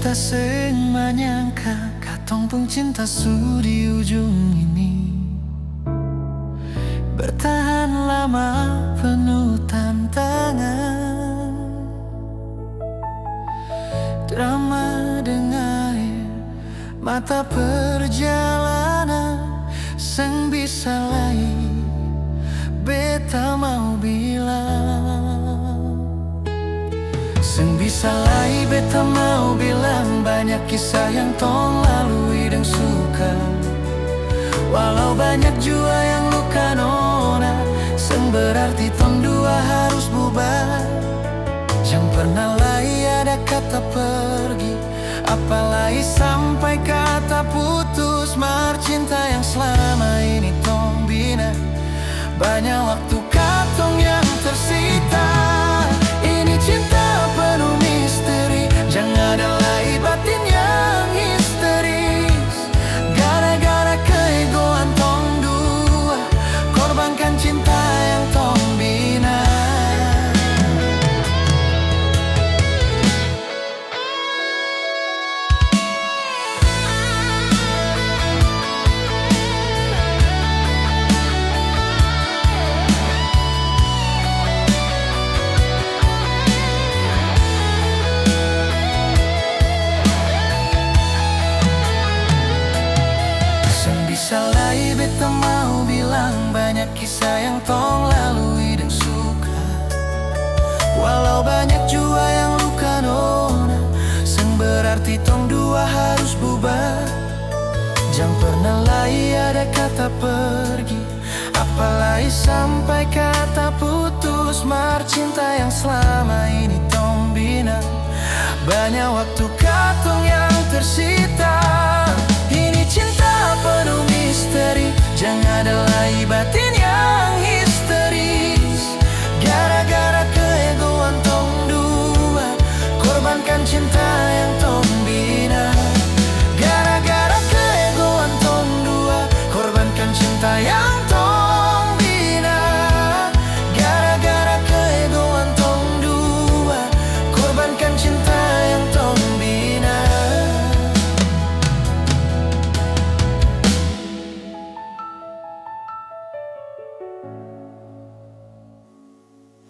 tak sing menyangka katong pun cinta di ujung ini. Bertahan lama penuh tantangan, drama dengan air mata perjalanan. Seng bisa lain beta mau bilang, seng bisa lain beta mau bilang. Banyak kisah yang tong lalui dan suka, walau banyak jua yang luka nona. Seng berarti tong dua harus bubar. Jangan pernah lagi ada kata pergi, apalagi sampai kata putus. Mar cinta yang selama ini tong bina, banyak waktu katong yang tersita. Ini cinta penuh misteri, jangan ada lagi batin yang histeris. Gara-gara keegoan tong dua, korbankan cinta yang tong bina. Salai beta mau bilang, banyak kisah yang tong lalui dan suka, walau banyak jua yang luka nona. Seng berarti tong dua harus bubar. Jangan pernah lagi ada kata pergi, apalagi sampai kata putus. Mar cinta yang selama ini tong bina, banyak waktu katong yang tersita. Ini cinta penuh misteri, jangan ada lagi batin